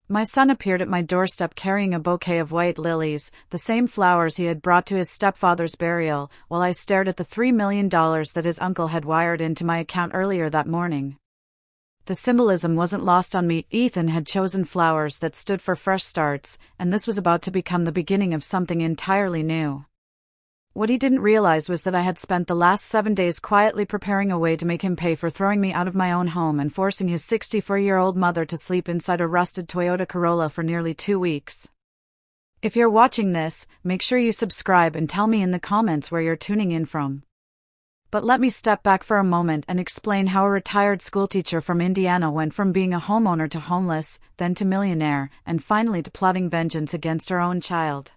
My son appeared at my doorstep carrying a bouquet of white lilies, the same flowers he had brought to his stepfather's burial, while I stared at the $3 million that his uncle had wired into my account earlier that morning. The symbolism wasn't lost on me. Ethan had chosen flowers that stood for fresh starts, and this was about to become the beginning of something entirely new. What he didn't realize was that I had spent the last 7 days quietly preparing a way to make him pay for throwing me out of my own home and forcing his 64-year-old mother to sleep inside a rusted Toyota Corolla for nearly 2 weeks. If you're watching this, make sure you subscribe and tell me in the comments where you're tuning in from. But let me step back for a moment and explain how a retired schoolteacher from Indiana went from being a homeowner to homeless, then to millionaire, and finally to plotting vengeance against her own child.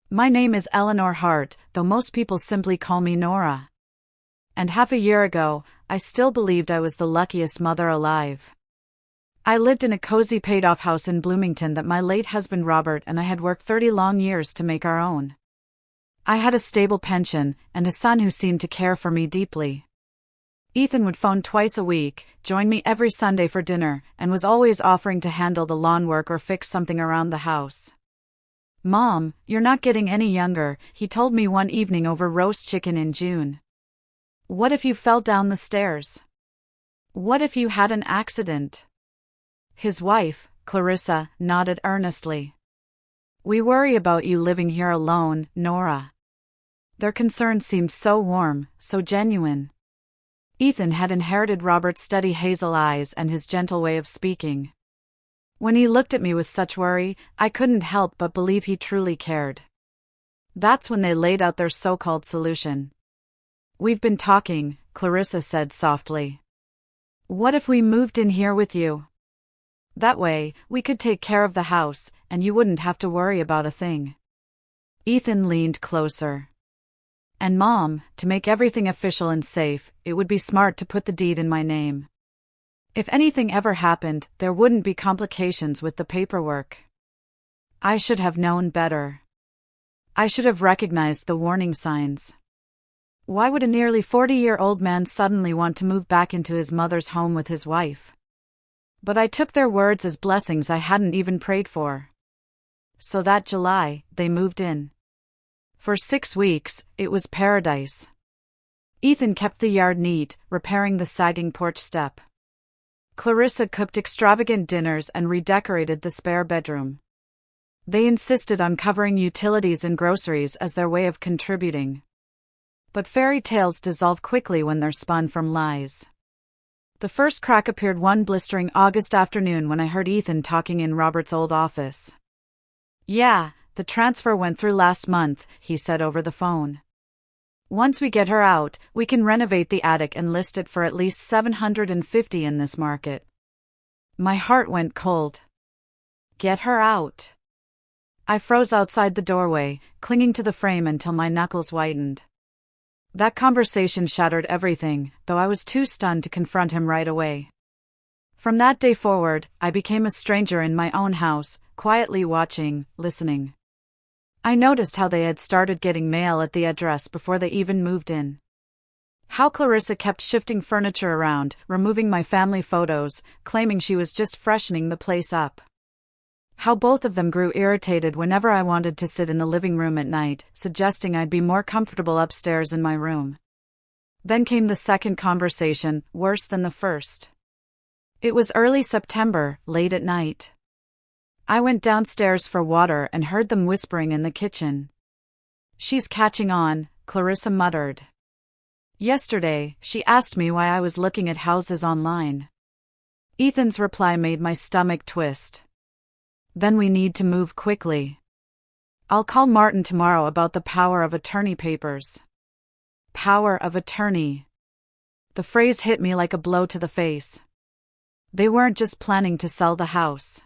My name is Eleanor Hart, though most people simply call me Nora. And half a year ago, I still believed I was the luckiest mother alive. I lived in a cozy paid-off house in Bloomington that my late husband Robert and I had worked 30 long years to make our own. I had a stable pension, and a son who seemed to care for me deeply. Ethan would phone twice a week, join me every Sunday for dinner, and was always offering to handle the lawn work or fix something around the house. "Mom, you're not getting any younger," he told me one evening over roast chicken in June. "What if you fell down the stairs? What if you had an accident?" His wife, Clarissa, nodded earnestly. "We worry about you living here alone, Nora." Their concern seemed so warm, so genuine. Ethan had inherited Robert's steady hazel eyes and his gentle way of speaking. When he looked at me with such worry, I couldn't help but believe he truly cared. That's when they laid out their so-called solution. "We've been talking," Clarissa said softly. "What if we moved in here with you? That way, we could take care of the house, and you wouldn't have to worry about a thing." Ethan leaned closer. "And Mom, to make everything official and safe, it would be smart to put the deed in my name. If anything ever happened, there wouldn't be complications with the paperwork." I should have known better. I should have recognized the warning signs. Why would a nearly 40-year-old man suddenly want to move back into his mother's home with his wife? But I took their words as blessings I hadn't even prayed for. So that July, they moved in. For 6 weeks, it was paradise. Ethan kept the yard neat, repairing the sagging porch step. Clarissa cooked extravagant dinners and redecorated the spare bedroom. They insisted on covering utilities and groceries as their way of contributing. But fairy tales dissolve quickly when they're spun from lies. The first crack appeared one blistering August afternoon when I heard Ethan talking in Robert's old office. "Yeah, the transfer went through last month," he said over the phone. "Once we get her out, we can renovate the attic and list it for at least $750 in this market." My heart went cold. Get her out. I froze outside the doorway, clinging to the frame until my knuckles whitened. That conversation shattered everything, though I was too stunned to confront him right away. From that day forward, I became a stranger in my own house, quietly watching, listening. I noticed how they had started getting mail at the address before they even moved in. How Clarissa kept shifting furniture around, removing my family photos, claiming she was just freshening the place up. How both of them grew irritated whenever I wanted to sit in the living room at night, suggesting I'd be more comfortable upstairs in my room. Then came the second conversation, worse than the first. It was early September, late at night. I went downstairs for water and heard them whispering in the kitchen. "She's catching on," Clarissa muttered. Yesterday, she asked me why I was looking at houses online. Ethan's reply made my stomach twist. "Then we need to move quickly. I'll call Martin tomorrow about the power of attorney papers." Power of attorney. The phrase hit me like a blow to the face. They weren't just planning to sell the house.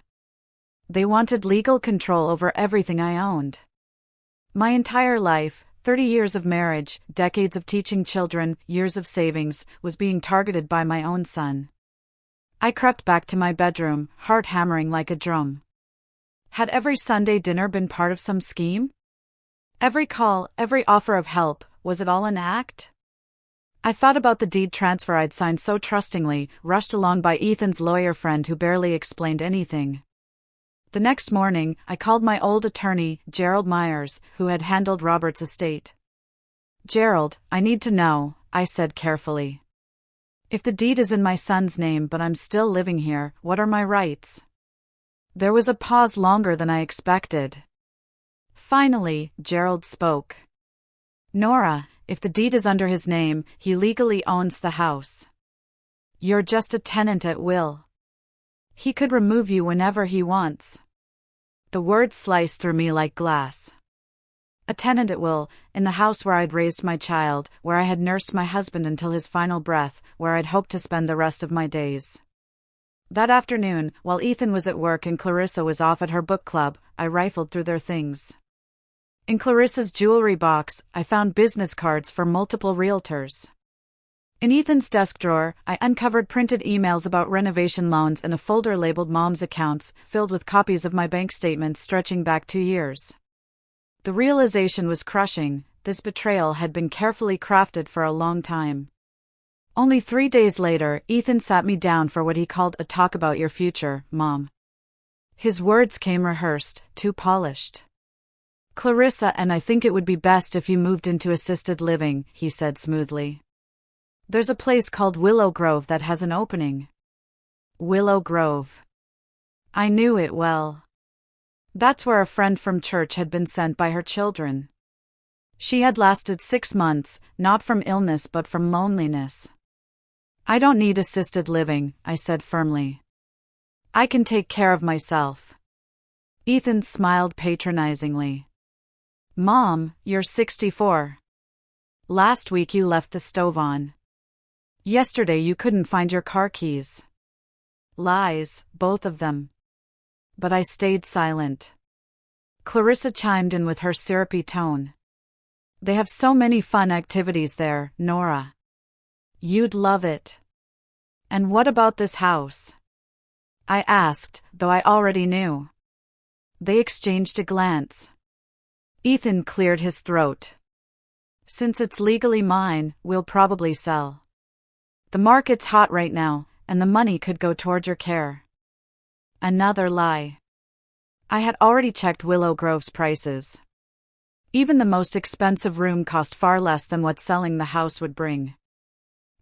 They wanted legal control over everything I owned. My entire life, 30 years of marriage, decades of teaching children, years of savings, was being targeted by my own son. I crept back to my bedroom, heart hammering like a drum. Had every Sunday dinner been part of some scheme? Every call, every offer of help, was it all an act? I thought about the deed transfer I'd signed so trustingly, rushed along by Ethan's lawyer friend who barely explained anything. The next morning, I called my old attorney, Gerald Myers, who had handled Robert's estate. "Gerald, I need to know," I said carefully. "If the deed is in my son's name but I'm still living here, what are my rights?" There was a pause longer than I expected. Finally, Gerald spoke. "Nora, if the deed is under his name, he legally owns the house. You're just a tenant at will. He could remove you whenever he wants." The words sliced through me like glass. A tenant at will, in the house where I'd raised my child, where I had nursed my husband until his final breath, where I'd hoped to spend the rest of my days. That afternoon, while Ethan was at work and Clarissa was off at her book club, I rifled through their things. In Clarissa's jewelry box, I found business cards for multiple realtors. In Ethan's desk drawer, I uncovered printed emails about renovation loans and a folder labeled Mom's Accounts, filled with copies of my bank statements stretching back 2 years. The realization was crushing. This betrayal had been carefully crafted for a long time. Only 3 days later, Ethan sat me down for what he called a talk about your future, Mom. His words came rehearsed, too polished. "Clarissa and I think it would be best if you moved into assisted living," he said smoothly. "There's a place called Willow Grove that has an opening." Willow Grove. I knew it well. That's where a friend from church had been sent by her children. She had lasted 6 months, not from illness but from loneliness. "I don't need assisted living," I said firmly. "I can take care of myself." Ethan smiled patronizingly. "Mom, you're 64. Last week you left the stove on. Yesterday you couldn't find your car keys." Lies, both of them. But I stayed silent. Clarissa chimed in with her syrupy tone. "They have so many fun activities there, Nora. You'd love it." "And what about this house?" I asked, though I already knew. They exchanged a glance. Ethan cleared his throat. "Since it's legally mine, we'll probably sell. The market's hot right now, and the money could go toward your care." Another lie. I had already checked Willow Grove's prices. Even the most expensive room cost far less than what selling the house would bring.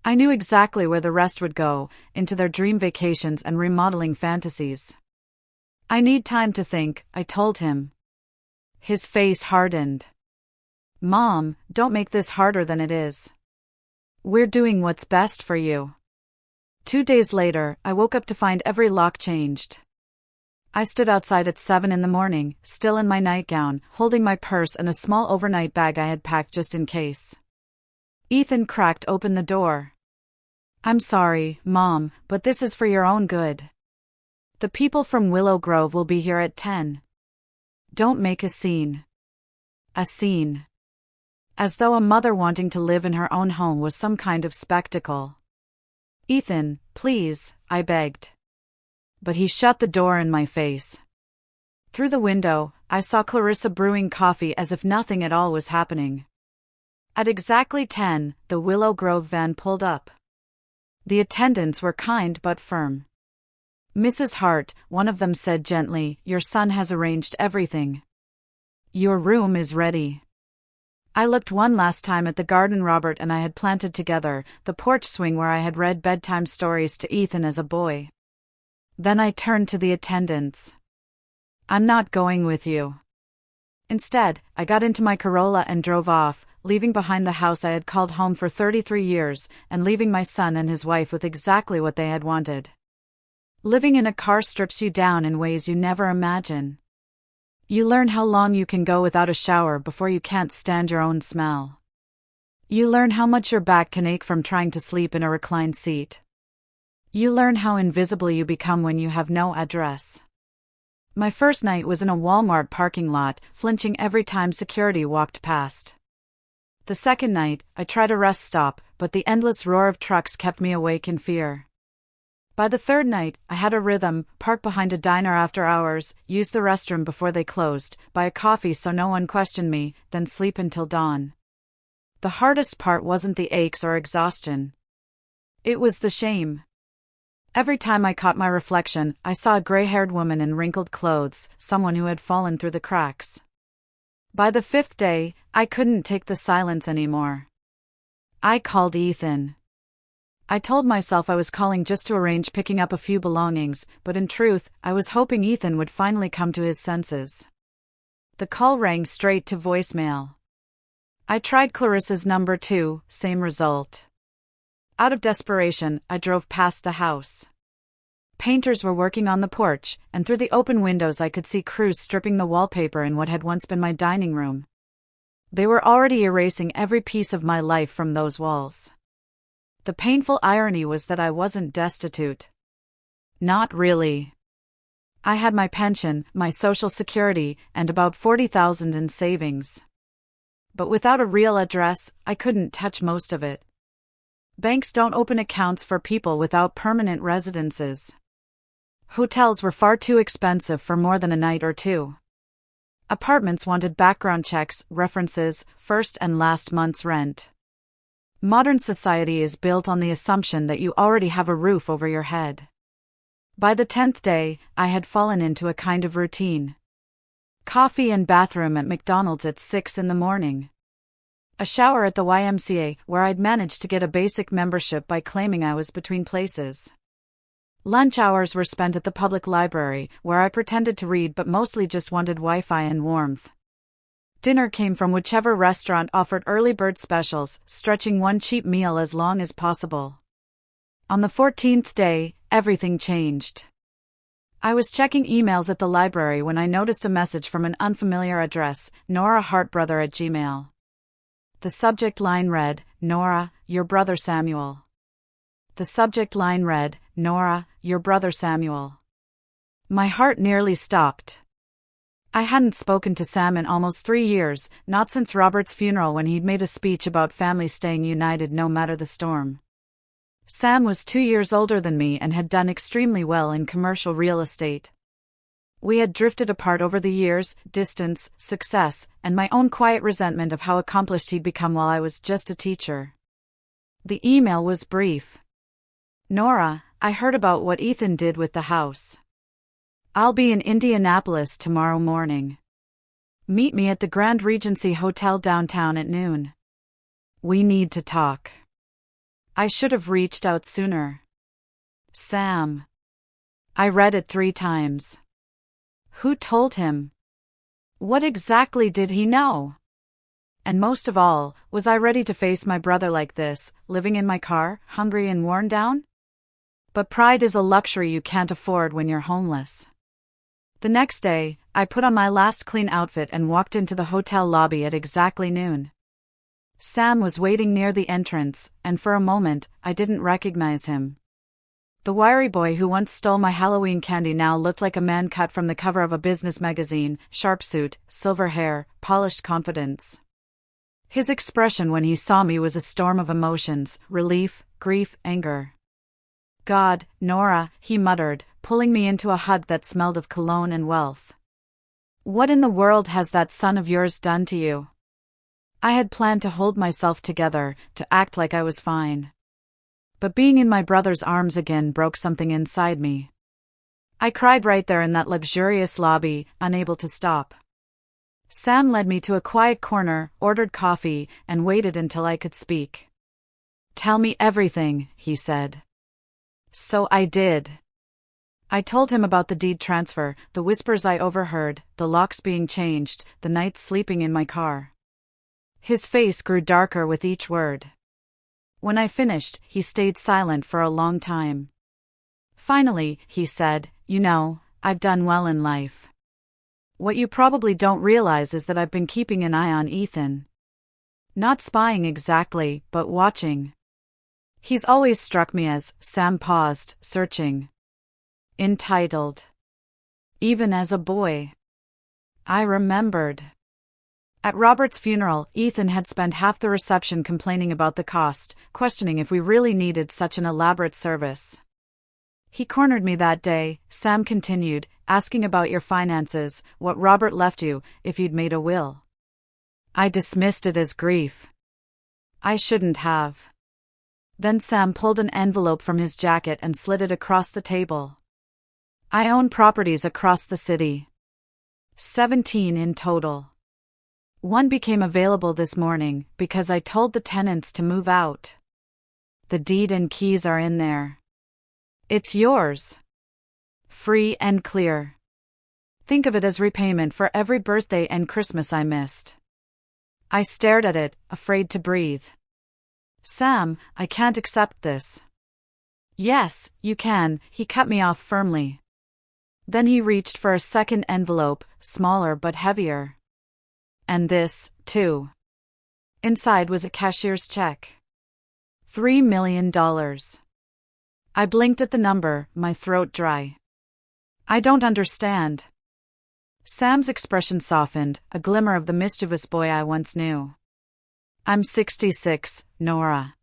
I knew exactly where the rest would go, into their dream vacations and remodeling fantasies. "I need time to think," I told him. His face hardened. "Mom, don't make this harder than it is. We're doing what's best for you." 2 days later, I woke up to find every lock changed. I stood outside at 7 in the morning, still in my nightgown, holding my purse and a small overnight bag I had packed just in case. Ethan cracked open the door. "I'm sorry, Mom, but this is for your own good. The people from Willow Grove will be here at 10. Don't make a scene." A scene. As though a mother wanting to live in her own home was some kind of spectacle. "Ethan, please," I begged. But he shut the door in my face. Through the window, I saw Clarissa brewing coffee as if nothing at all was happening. At exactly 10, the Willow Grove van pulled up. The attendants were kind but firm. "Mrs. Hart," one of them said gently, "your son has arranged everything. Your room is ready." I looked one last time at the garden Robert and I had planted together, the porch swing where I had read bedtime stories to Ethan as a boy. Then I turned to the attendants. "I'm not going with you." Instead, I got into my Corolla and drove off, leaving behind the house I had called home for 33 years, and leaving my son and his wife with exactly what they had wanted. Living in a car strips you down in ways you never imagine. You learn how long you can go without a shower before you can't stand your own smell. You learn how much your back can ache from trying to sleep in a reclined seat. You learn how invisible you become when you have no address. My first night was in a Walmart parking lot, flinching every time security walked past. The second night, I tried a rest stop, but the endless roar of trucks kept me awake in fear. By the third night, I had a rhythm: park behind a diner after hours, use the restroom before they closed, buy a coffee so no one questioned me, then sleep until dawn. The hardest part wasn't the aches or exhaustion. It was the shame. Every time I caught my reflection, I saw a gray-haired woman in wrinkled clothes, someone who had fallen through the cracks. By the 5th day, I couldn't take the silence anymore. I called Ethan. I told myself I was calling just to arrange picking up a few belongings, but in truth, I was hoping Ethan would finally come to his senses. The call rang straight to voicemail. I tried Clarissa's number too, same result. Out of desperation, I drove past the house. Painters were working on the porch, and through the open windows I could see crews stripping the wallpaper in what had once been my dining room. They were already erasing every piece of my life from those walls. The painful irony was that I wasn't destitute. Not really. I had my pension, my social security, and about $40,000 in savings. But without a real address, I couldn't touch most of it. Banks don't open accounts for people without permanent residences. Hotels were far too expensive for more than a night or two. Apartments wanted background checks, references, first and last month's rent. Modern society is built on the assumption that you already have a roof over your head. By the 10th day, I had fallen into a kind of routine. Coffee and bathroom at McDonald's at 6 in the morning. A shower at the YMCA, where I'd managed to get a basic membership by claiming I was between places. Lunch hours were spent at the public library, where I pretended to read but mostly just wanted Wi-Fi and warmth. Dinner came from whichever restaurant offered early bird specials, stretching one cheap meal as long as possible. On the 14th day, everything changed. I was checking emails at the library when I noticed a message from an unfamiliar address, norahartbrother@gmail.com. The subject line read, "Nora, your brother Samuel." The subject line read, "Nora, your brother Samuel." My heart nearly stopped. I hadn't spoken to Sam in almost 3 years, not since Robert's funeral when he'd made a speech about families staying united no matter the storm. Sam was 2 years older than me and had done extremely well in commercial real estate. We had drifted apart over the years, distance, success, and my own quiet resentment of how accomplished he'd become while I was just a teacher. The email was brief. "Nora, I heard about what Ethan did with the house. I'll be in Indianapolis tomorrow morning. Meet me at the Grand Regency Hotel downtown at noon. We need to talk." I should have reached out sooner. Sam. I read it 3 times. Who told him? What exactly did he know? And most of all, was I ready to face my brother like this, living in my car, hungry and worn down? But pride is a luxury you can't afford when you're homeless. The next day, I put on my last clean outfit and walked into the hotel lobby at exactly noon. Sam was waiting near the entrance, and for a moment, I didn't recognize him. The wiry boy who once stole my Halloween candy now looked like a man cut from the cover of a business magazine, sharp suit, silver hair, polished confidence. His expression when he saw me was a storm of emotions, relief, grief, anger. "God, Nora," he muttered, pulling me into a hug that smelled of cologne and wealth. "What in the world has that son of yours done to you?" I had planned to hold myself together, to act like I was fine. But being in my brother's arms again broke something inside me. I cried right there in that luxurious lobby, unable to stop. Sam led me to a quiet corner, ordered coffee, and waited until I could speak. "Tell me everything," he said. So I did. I told him about the deed transfer, the whispers I overheard, the locks being changed, the nights sleeping in my car. His face grew darker with each word. When I finished, he stayed silent for a long time. Finally, he said, "You know, I've done well in life. What you probably don't realize is that I've been keeping an eye on Ethan. Not spying exactly, but watching. He's always struck me as," Sam paused, searching. "Entitled. Even as a boy." I remembered. At Robert's funeral, Ethan had spent half the reception complaining about the cost, questioning if we really needed such an elaborate service. "He cornered me that day," Sam continued, "asking about your finances, what Robert left you, if you'd made a will. I dismissed it as grief. I shouldn't have. Then Sam pulled an envelope from his jacket and slid it across the table. I own properties across the city. 17 in total. One became available this morning because I told the tenants to move out. The deed and keys are in there. It's yours. Free and clear. Think of it as repayment for every birthday and Christmas I missed. I stared at it, afraid to breathe. Sam, I can't accept this. Yes, you can, he cut me off firmly. Then he reached for a second envelope, smaller but heavier. And this, too. Inside was a cashier's check. $3 million. I blinked at the number, my throat dry. I don't understand. Sam's expression softened, a glimmer of the mischievous boy I once knew. I'm 66, Nora.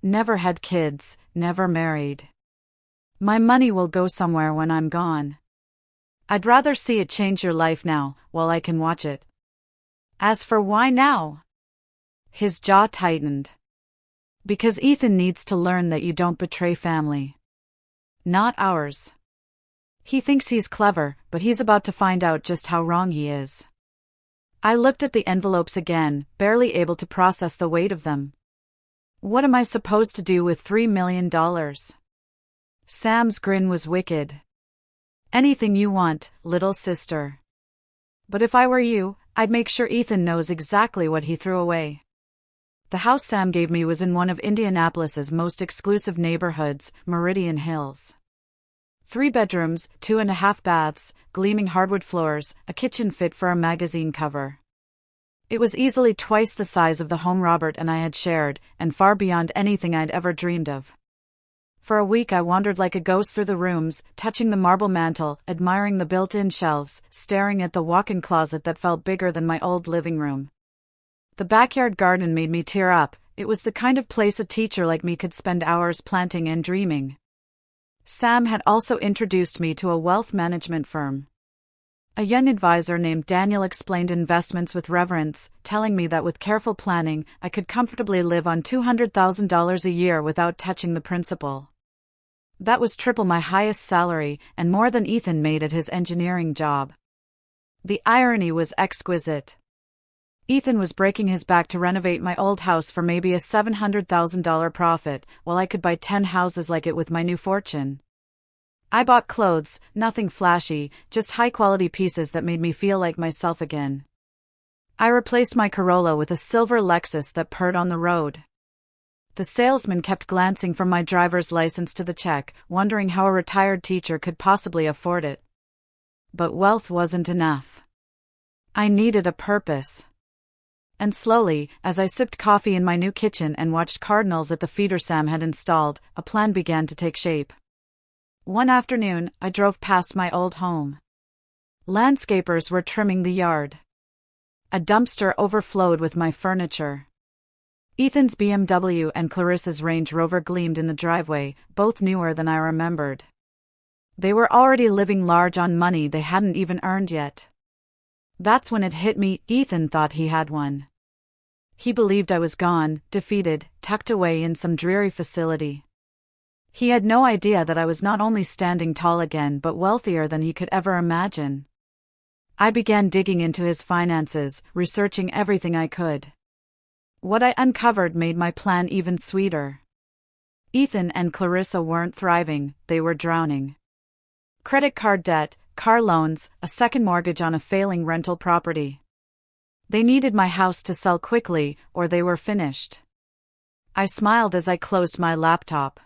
Never had kids, never married. My money will go somewhere when I'm gone. I'd rather see it change your life now, while I can watch it. As for why now? His jaw tightened. Because Ethan needs to learn that you don't betray family. Not ours. He thinks he's clever, but he's about to find out just how wrong he is. I looked at the envelopes again, barely able to process the weight of them. What am I supposed to do with $3 million? Sam's grin was wicked. Anything you want, little sister. But if I were you, I'd make sure Ethan knows exactly what he threw away. The house Sam gave me was in one of Indianapolis's most exclusive neighborhoods, Meridian Hills. 3 bedrooms, 2.5 baths, gleaming hardwood floors, a kitchen fit for a magazine cover. It was easily twice the size of the home Robert and I had shared, and far beyond anything I'd ever dreamed of. For a week I wandered like a ghost through the rooms, touching the marble mantel, admiring the built-in shelves, staring at the walk-in closet that felt bigger than my old living room. The backyard garden made me tear up. It was the kind of place a teacher like me could spend hours planting and dreaming. Sam had also introduced me to a wealth management firm. A young advisor named Daniel explained investments with reverence, telling me that with careful planning, I could comfortably live on $200,000 a year without touching the principal. That was triple my highest salary, and more than Ethan made at his engineering job. The irony was exquisite. Ethan was breaking his back to renovate my old house for maybe a $700,000 profit, while I could buy 10 houses like it with my new fortune. I bought clothes, nothing flashy, just high-quality pieces that made me feel like myself again. I replaced my Corolla with a silver Lexus that purred on the road. The salesman kept glancing from my driver's license to the check, wondering how a retired teacher could possibly afford it. But wealth wasn't enough. I needed a purpose. And slowly, as I sipped coffee in my new kitchen and watched cardinals at the feeder Sam had installed, a plan began to take shape. One afternoon, I drove past my old home. Landscapers were trimming the yard. A dumpster overflowed with my furniture. Ethan's BMW and Clarissa's Range Rover gleamed in the driveway, both newer than I remembered. They were already living large on money they hadn't even earned yet. That's when it hit me, Ethan thought he had one. He believed I was gone, defeated, tucked away in some dreary facility. He had no idea that I was not only standing tall again but wealthier than he could ever imagine. I began digging into his finances, researching everything I could. What I uncovered made my plan even sweeter. Ethan and Clarissa weren't thriving, they were drowning. Credit card debt, car loans, a second mortgage on a failing rental property. They needed my house to sell quickly, or they were finished. I smiled as I closed my laptop.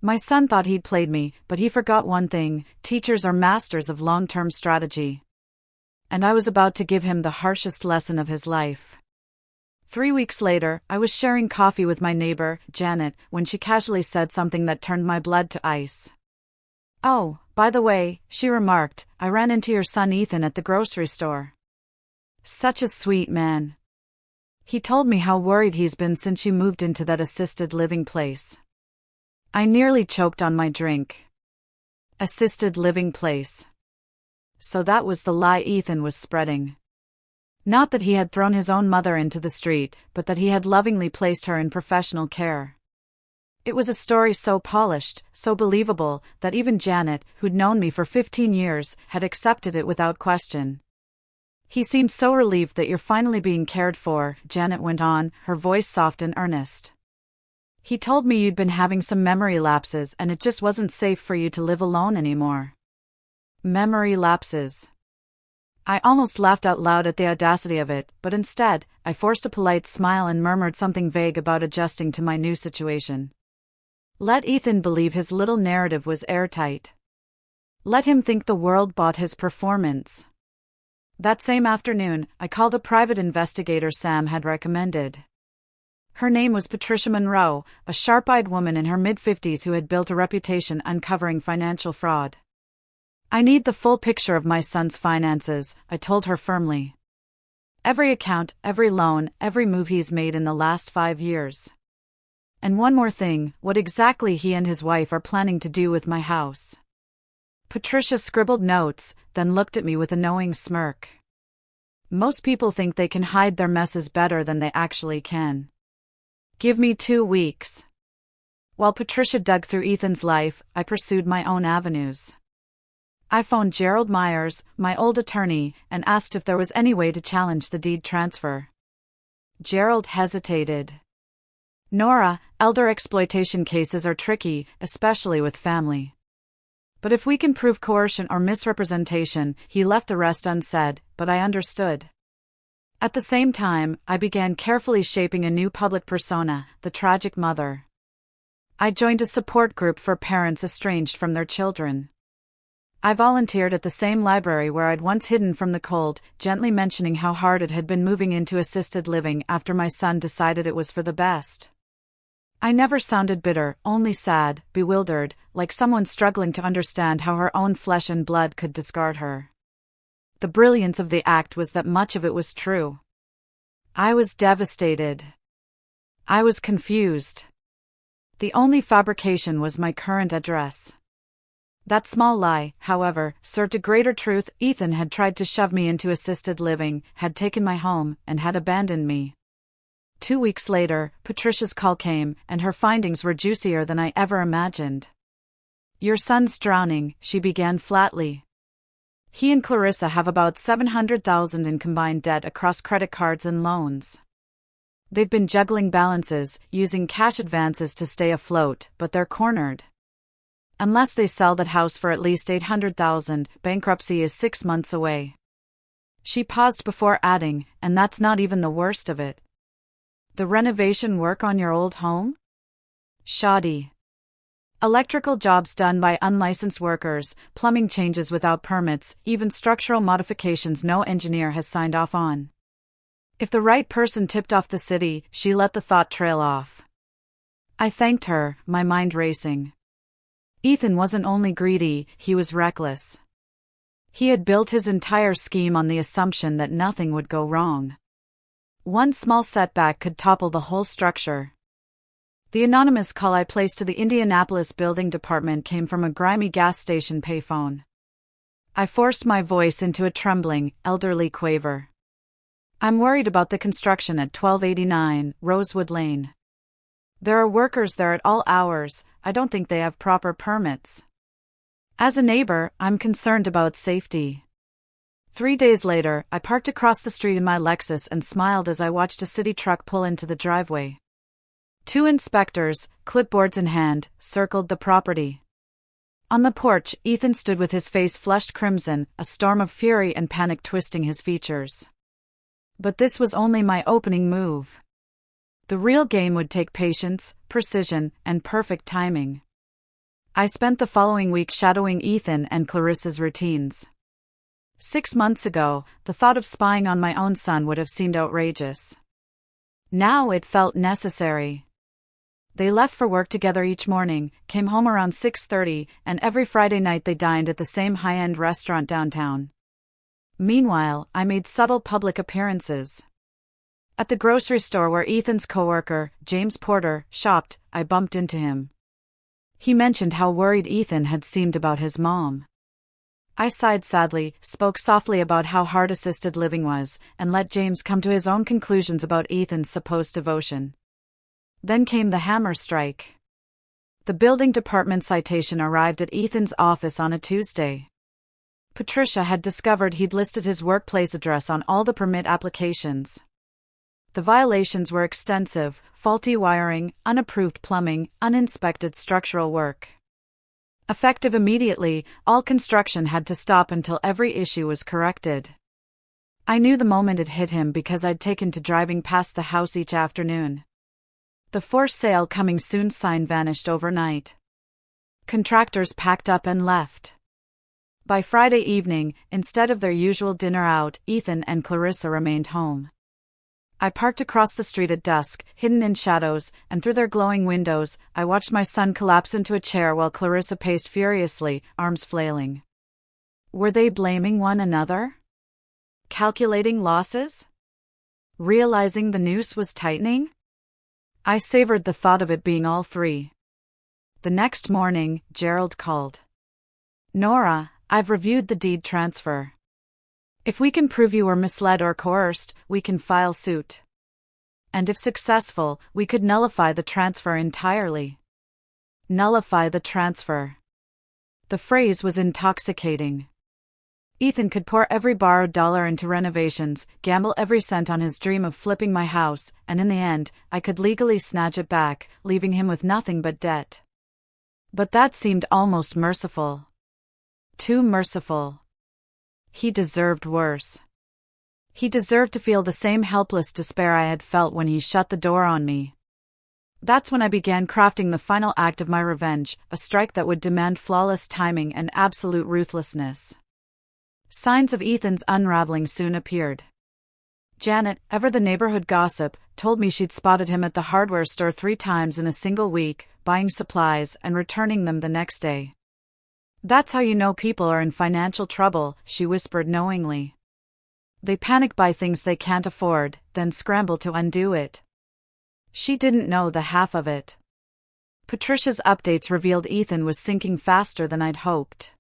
My son thought he'd played me, but he forgot one thing: teachers are masters of long-term strategy. And I was about to give him the harshest lesson of his life. 3 weeks later, I was sharing coffee with my neighbor, Janet, when she casually said something that turned my blood to ice. "Oh, by the way," she remarked, "I ran into your son Ethan at the grocery store. Such a sweet man. He told me how worried he's been since you moved into that assisted living place." I nearly choked on my drink. Assisted living place. So that was the lie Ethan was spreading. Not that he had thrown his own mother into the street, but that he had lovingly placed her in professional care. It was a story so polished, so believable, that even Janet, who'd known me for 15 years, had accepted it without question. "He seemed so relieved that you're finally being cared for," Janet went on, her voice soft and earnest. "He told me you'd been having some memory lapses and it just wasn't safe for you to live alone anymore." Memory lapses. I almost laughed out loud at the audacity of it, but instead, I forced a polite smile and murmured something vague about adjusting to my new situation. Let Ethan believe his little narrative was airtight. Let him think the world bought his performance. That same afternoon, I called a private investigator Sam had recommended. Her name was Patricia Monroe, a sharp-eyed woman in her mid-50s who had built a reputation uncovering financial fraud. "I need the full picture of my son's finances," I told her firmly. "Every account, every loan, every move he's made in the last 5 years. And one more thing, what exactly he and his wife are planning to do with my house." Patricia scribbled notes, then looked at me with a knowing smirk. "Most people think they can hide their messes better than they actually can. Give me 2 weeks." While Patricia dug through Ethan's life, I pursued my own avenues. I phoned Gerald Myers, my old attorney, and asked if there was any way to challenge the deed transfer. Gerald hesitated. "Nora, elder exploitation cases are tricky, especially with family. But if we can prove coercion or misrepresentation," he left the rest unsaid, but I understood. At the same time, I began carefully shaping a new public persona, the tragic mother. I joined a support group for parents estranged from their children. I volunteered at the same library where I'd once hidden from the cold, gently mentioning how hard it had been moving into assisted living after my son decided it was for the best. I never sounded bitter, only sad, bewildered, like someone struggling to understand how her own flesh and blood could discard her. The brilliance of the act was that much of it was true. I was devastated. I was confused. The only fabrication was my current address. That small lie, however, served a greater truth. Ethan had tried to shove me into assisted living, had taken my home, and had abandoned me. 2 weeks later, Patricia's call came, and her findings were juicier than I ever imagined. "Your son's drowning," she began flatly. "He and Clarissa have about $700,000 in combined debt across credit cards and loans. They've been juggling balances, using cash advances to stay afloat, but they're cornered. Unless they sell that house for at least $800,000, bankruptcy is 6 months away." She paused before adding, "And that's not even the worst of it. The renovation work on your old home? Shoddy. Electrical jobs done by unlicensed workers, plumbing changes without permits, even structural modifications no engineer has signed off on. If the right person tipped off the city," she let the thought trail off. I thanked her, my mind racing. Ethan wasn't only greedy, he was reckless. He had built his entire scheme on the assumption that nothing would go wrong. One small setback could topple the whole structure. The anonymous call I placed to the Indianapolis Building Department came from a grimy gas station payphone. I forced my voice into a trembling, elderly quaver. "I'm worried about the construction at 1289 Rosewood Lane. There are workers there at all hours. I don't think they have proper permits. As a neighbor, I'm concerned about safety." 3 days later, I parked across the street in my Lexus and smiled as I watched a city truck pull into the driveway. 2 inspectors, clipboards in hand, circled the property. On the porch, Ethan stood with his face flushed crimson, a storm of fury and panic twisting his features. But this was only my opening move. The real game would take patience, precision, and perfect timing. I spent the following week shadowing Ethan and Clarissa's routines. 6 months ago, the thought of spying on my own son would have seemed outrageous. Now it felt necessary. They left for work together each morning, came home around 6:30, and every Friday night they dined at the same high-end restaurant downtown. Meanwhile, I made subtle public appearances. At the grocery store where Ethan's coworker, James Porter, shopped, I bumped into him. He mentioned how worried Ethan had seemed about his mom. I sighed sadly, spoke softly about how hard assisted living was, and let James come to his own conclusions about Ethan's supposed devotion. Then came the hammer strike. The building department citation arrived at Ethan's office on a Tuesday. Patricia had discovered he'd listed his workplace address on all the permit applications. The violations were extensive: faulty wiring, unapproved plumbing, uninspected structural work. Effective immediately, all construction had to stop until every issue was corrected. I knew the moment it hit him because I'd taken to driving past the house each afternoon. The "for sale coming soon" sign vanished overnight. Contractors packed up and left. By Friday evening, instead of their usual dinner out, Ethan and Clarissa remained home. I parked across the street at dusk, hidden in shadows, and through their glowing windows, I watched my son collapse into a chair while Clarissa paced furiously, arms flailing. Were they blaming one another? Calculating losses? Realizing the noose was tightening? I savored the thought of it being all three. The next morning, Gerald called. "Nora, I've reviewed the deed transfer. If we can prove you were misled or coerced, we can file suit. And if successful, we could nullify the transfer entirely." Nullify the transfer. The phrase was intoxicating. Ethan could pour every borrowed dollar into renovations, gamble every cent on his dream of flipping my house, and in the end, I could legally snatch it back, leaving him with nothing but debt. But that seemed almost merciful. Too merciful. He deserved worse. He deserved to feel the same helpless despair I had felt when he shut the door on me. That's when I began crafting the final act of my revenge, a strike that would demand flawless timing and absolute ruthlessness. Signs of Ethan's unraveling soon appeared. Janet, ever the neighborhood gossip, told me she'd spotted him at the hardware store 3 times in a single week, buying supplies and returning them the next day. "That's how you know people are in financial trouble," she whispered knowingly. "They panic buy things they can't afford, then scramble to undo it." She didn't know the half of it. Patricia's updates revealed Ethan was sinking faster than I'd hoped.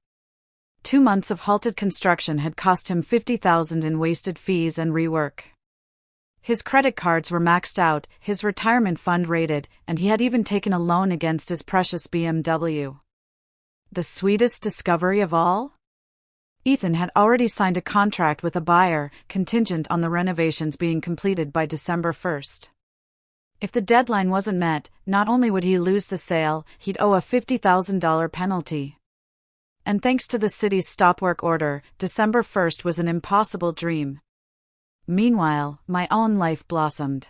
2 months of halted construction had cost him $50,000 in wasted fees and rework. His credit cards were maxed out, his retirement fund raided, and he had even taken a loan against his precious BMW. The sweetest discovery of all? Ethan had already signed a contract with a buyer, contingent on the renovations being completed by December 1st. If the deadline wasn't met, not only would he lose the sale, he'd owe a $50,000 penalty. And thanks to the city's stop-work order, December 1st was an impossible dream. Meanwhile, my own life blossomed.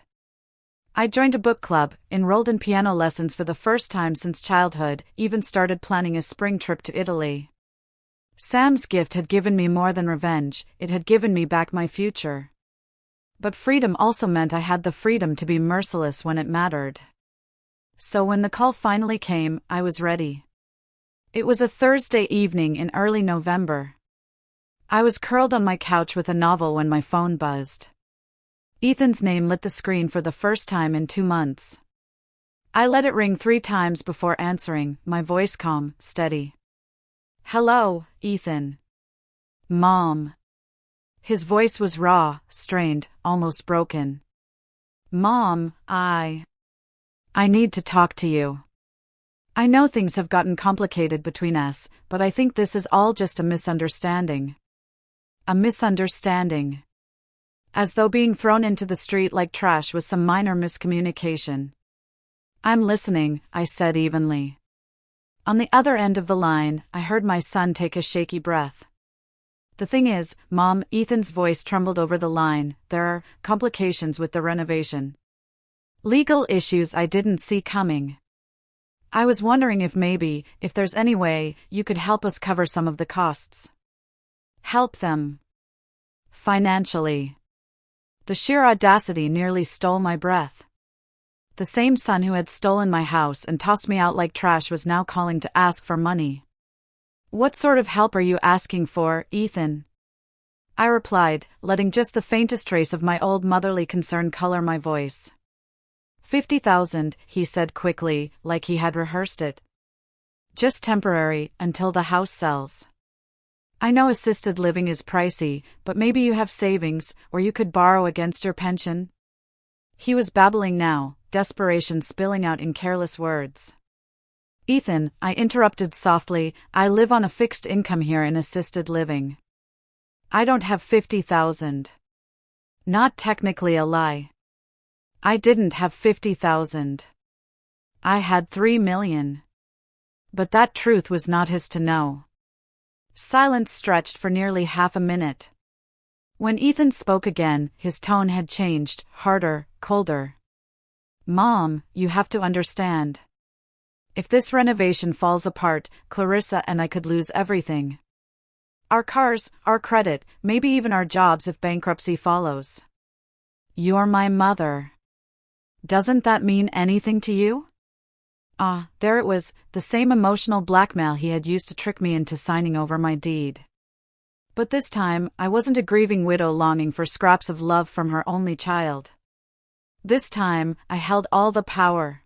I joined a book club, enrolled in piano lessons for the first time since childhood, even started planning a spring trip to Italy. Sam's gift had given me more than revenge, it had given me back my future. But freedom also meant I had the freedom to be merciless when it mattered. So when the call finally came, I was ready. It was a Thursday evening in early November. I was curled on my couch with a novel when my phone buzzed. Ethan's name lit the screen for the first time in 2 months. I let it ring 3 times before answering, my voice calm, steady. "Hello, Ethan." "Mom." His voice was raw, strained, almost broken. "Mom, I need to talk to you. I know things have gotten complicated between us, but I think this is all just a misunderstanding." A misunderstanding. As though being thrown into the street like trash was some minor miscommunication. "I'm listening," I said evenly. On the other end of the line, I heard my son take a shaky breath. "The thing is, Mom," Ethan's voice trembled over the line, "there are complications with the renovation. Legal issues I didn't see coming. I was wondering if there's any way you could help us cover some of the costs." "Help them? Financially?" The sheer audacity nearly stole my breath. The same son who had stolen my house and tossed me out like trash was now calling to ask for money. "What sort of help are you asking for, Ethan?" I replied, letting just the faintest trace of my old motherly concern color my voice. $50,000, he said quickly, like he had rehearsed it. "Just temporary, until the house sells. I know assisted living is pricey, but maybe you have savings, or you could borrow against your pension?" He was babbling now, desperation spilling out in careless words. Ethan, I interrupted softly, I live on a fixed income here in assisted living. I don't have 50,000. Not technically a lie. I didn't have 50,000. I had 3 million. But that truth was not his to know. Silence stretched for nearly half a minute. When Ethan spoke again, his tone had changed, harder, colder. Mom, you have to understand. If this renovation falls apart, Clarissa and I could lose everything. Our cars, our credit, maybe even our jobs if bankruptcy follows. You're my mother. Doesn't that mean anything to you? There it was, the same emotional blackmail he had used to trick me into signing over my deed. But this time, I wasn't a grieving widow longing for scraps of love from her only child. This time, I held all the power.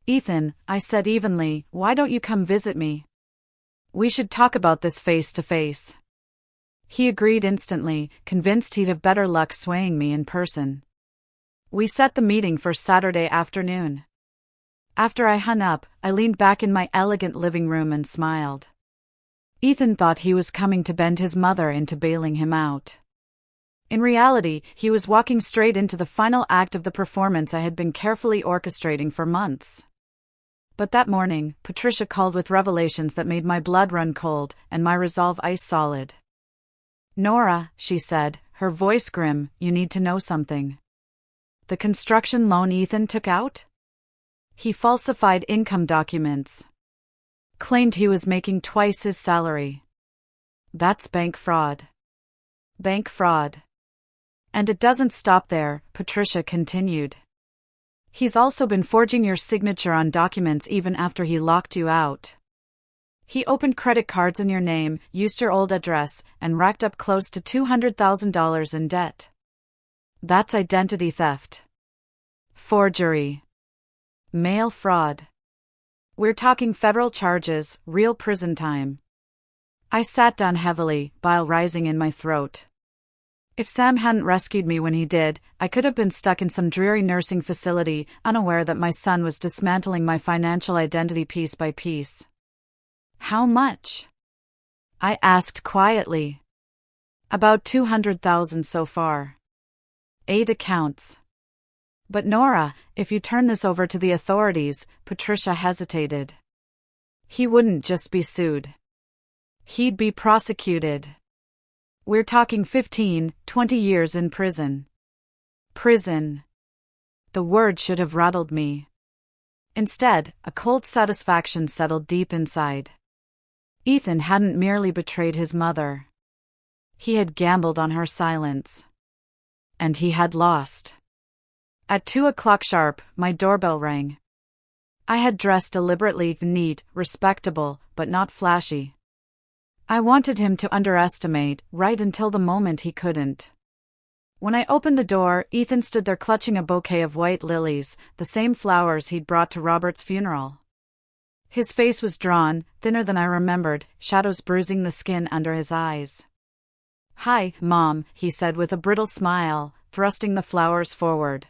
Ethan, I said evenly, why don't you come visit me? We should talk about this face to face. He agreed instantly, convinced he'd have better luck swaying me in person. We set the meeting for Saturday afternoon. After I hung up, I leaned back in my elegant living room and smiled. Ethan thought he was coming to bend his mother into bailing him out. In reality, he was walking straight into the final act of the performance I had been carefully orchestrating for months. But that morning, Patricia called with revelations that made my blood run cold and my resolve ice solid. Nora, she said, her voice grim, you need to know something. The construction loan Ethan took out? He falsified income documents. Claimed he was making twice his salary. That's bank fraud. Bank fraud. And it doesn't stop there, Patricia continued. He's also been forging your signature on documents even after he locked you out. He opened credit cards in your name, used your old address, and racked up close to $200,000 in debt. That's identity theft. Forgery. Mail fraud. We're talking federal charges, real prison time. I sat down heavily, bile rising in my throat. If Sam hadn't rescued me when he did, I could have been stuck in some dreary nursing facility, unaware that my son was dismantling my financial identity piece by piece. How much? I asked quietly. About 200,000 so far. 8 accounts. But Nora, if you turn this over to the authorities, Patricia hesitated. He wouldn't just be sued. He'd be prosecuted. We're talking 15, 20 years in prison. Prison. The word should have rattled me. Instead, a cold satisfaction settled deep inside. Ethan hadn't merely betrayed his mother. He had gambled on her silence. And he had lost. At 2:00 sharp, my doorbell rang. I had dressed deliberately neat, respectable, but not flashy. I wanted him to underestimate, right until the moment he couldn't. When I opened the door, Ethan stood there clutching a bouquet of white lilies, the same flowers he'd brought to Robert's funeral. His face was drawn, thinner than I remembered, shadows bruising the skin under his eyes. Hi, Mom, he said with a brittle smile, thrusting the flowers forward.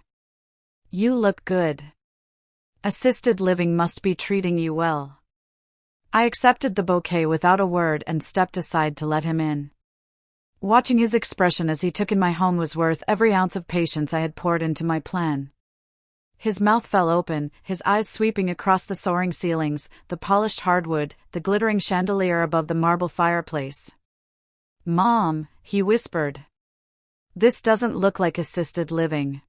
You look good. Assisted living must be treating you well. I accepted the bouquet without a word and stepped aside to let him in. Watching his expression as he took in my home was worth every ounce of patience I had poured into my plan. His mouth fell open, his eyes sweeping across the soaring ceilings, the polished hardwood, the glittering chandelier above the marble fireplace. Mom, he whispered. This doesn't look like assisted living.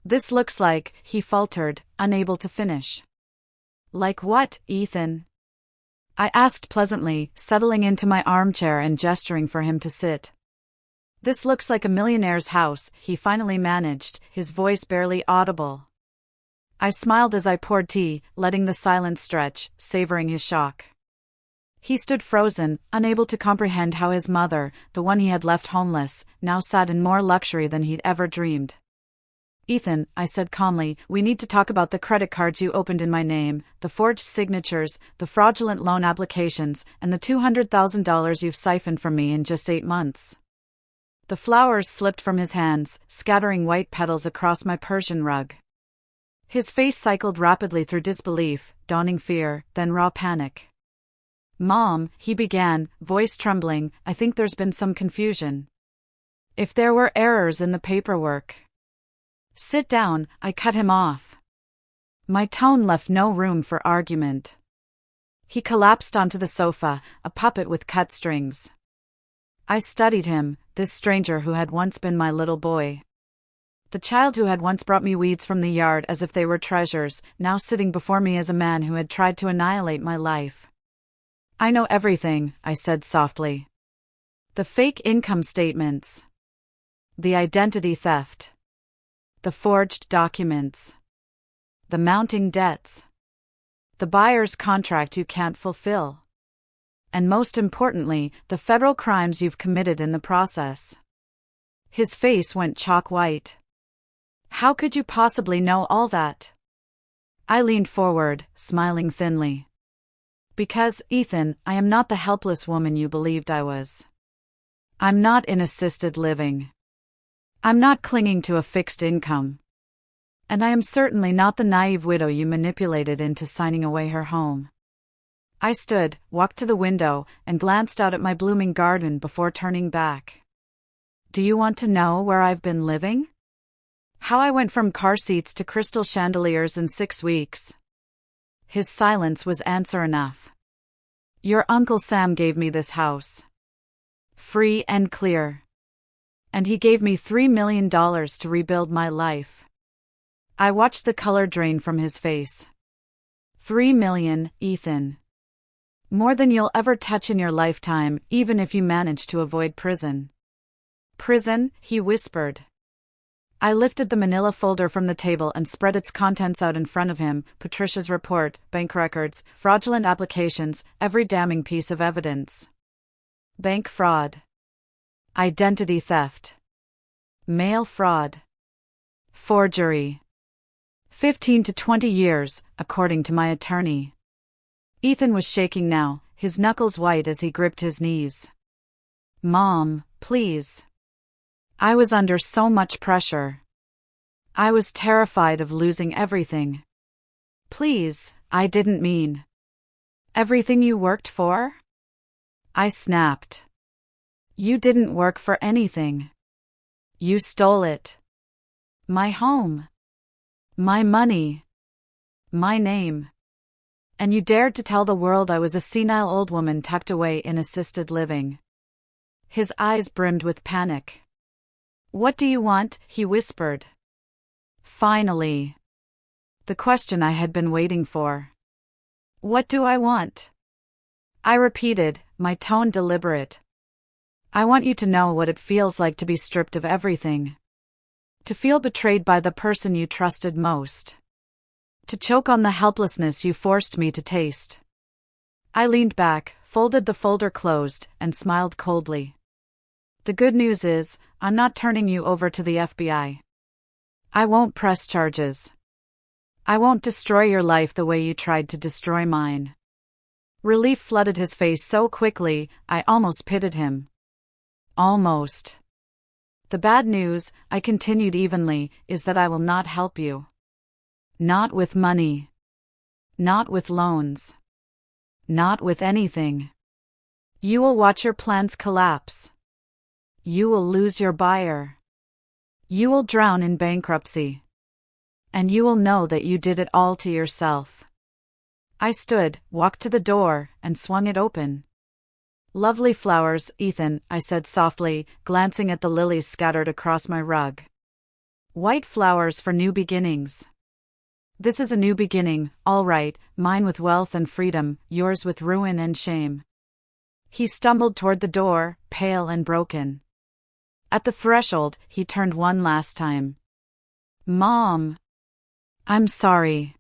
This looks like, he faltered, unable to finish. Like what, Ethan? I asked pleasantly, settling into my armchair and gesturing for him to sit. This looks like a millionaire's house, he finally managed, his voice barely audible. I smiled as I poured tea, letting the silence stretch, savoring his shock. He stood frozen, unable to comprehend how his mother, the one he had left homeless, now sat in more luxury than he'd ever dreamed. Ethan, I said calmly, we need to talk about the credit cards you opened in my name, the forged signatures, the fraudulent loan applications, and the $200,000 you've siphoned from me in just 8 months. The flowers slipped from his hands, scattering white petals across my Persian rug. His face cycled rapidly through disbelief, dawning fear, then raw panic. "Mom," he began, voice trembling, "I think there's been some confusion. If there were errors in the paperwork." "Sit down," I cut him off. My tone left no room for argument. He collapsed onto the sofa, a puppet with cut strings. I studied him, this stranger who had once been my little boy. The child who had once brought me weeds from the yard as if they were treasures, now sitting before me as a man who had tried to annihilate my life. "I know everything," I said softly. "The fake income statements. The identity theft. The forged documents. The mounting debts. The buyer's contract you can't fulfill. And most importantly, the federal crimes you've committed in the process." His face went chalk white. "How could you possibly know all that?" I leaned forward, smiling thinly. "Because, Ethan, I am not the helpless woman you believed I was. I'm not in assisted living. I'm not clinging to a fixed income. And I am certainly not the naive widow you manipulated into signing away her home." I stood, walked to the window, and glanced out at my blooming garden before turning back. "Do you want to know where I've been living? How I went from car seats to crystal chandeliers in 6 weeks?" His silence was answer enough. "Your Uncle Sam gave me this house. Free and clear. And he gave me $3 million to rebuild my life." I watched the color drain from his face. $3 million, Ethan. More than you'll ever touch in your lifetime, even if you manage to avoid prison. "Prison?" he whispered. I lifted the manila folder from the table and spread its contents out in front of him: Patricia's report, bank records, fraudulent applications, every damning piece of evidence. Bank fraud. Identity theft. Mail fraud. Forgery. 15 to 20 years, according to my attorney. Ethan was shaking now, his knuckles white as he gripped his knees. "Mom, please." I was under so much pressure. I was terrified of losing everything. "Please, I didn't mean." "Everything you worked for?" I snapped. "You didn't work for anything. You stole it. My home. My money. My name. And you dared to tell the world I was a senile old woman tucked away in assisted living." His eyes brimmed with panic. "What do you want?" he whispered. Finally. The question I had been waiting for. "What do I want?" I repeated, my tone deliberate. "I want you to know what it feels like to be stripped of everything. To feel betrayed by the person you trusted most. To choke on the helplessness you forced me to taste." I leaned back, folded the folder closed, and smiled coldly. "The good news is, I'm not turning you over to the FBI. I won't press charges. I won't destroy your life the way you tried to destroy mine." Relief flooded his face so quickly, I almost pitied him. "Almost. The bad news," I continued evenly, "is that I will not help you. Not with money. Not with loans. Not with anything. You will watch your plans collapse. You will lose your buyer. You will drown in bankruptcy. And you will know that you did it all to yourself." I stood, walked to the door, and swung it open. "Lovely flowers, Ethan," I said softly, glancing at the lilies scattered across my rug. "White flowers for new beginnings. This is a new beginning, all right, mine with wealth and freedom, yours with ruin and shame." He stumbled toward the door, pale and broken. At the threshold, he turned one last time. "Mom. I'm sorry."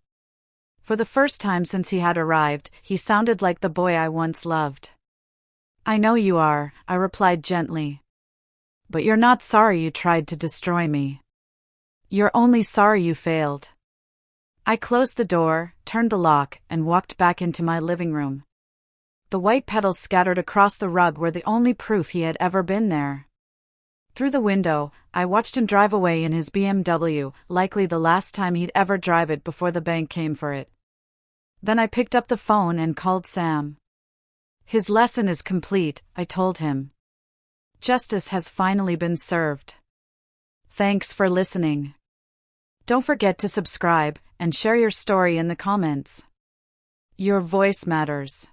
For the first time since he had arrived, he sounded like the boy I once loved. "I know you are," I replied gently. "But you're not sorry you tried to destroy me. You're only sorry you failed." I closed the door, turned the lock, and walked back into my living room. The white petals scattered across the rug were the only proof he had ever been there. Through the window, I watched him drive away in his BMW, likely the last time he'd ever drive it before the bank came for it. Then I picked up the phone and called Sam. His lesson is complete, I told him. Justice has finally been served. Thanks for listening. Don't forget to subscribe and share your story in the comments. Your voice matters.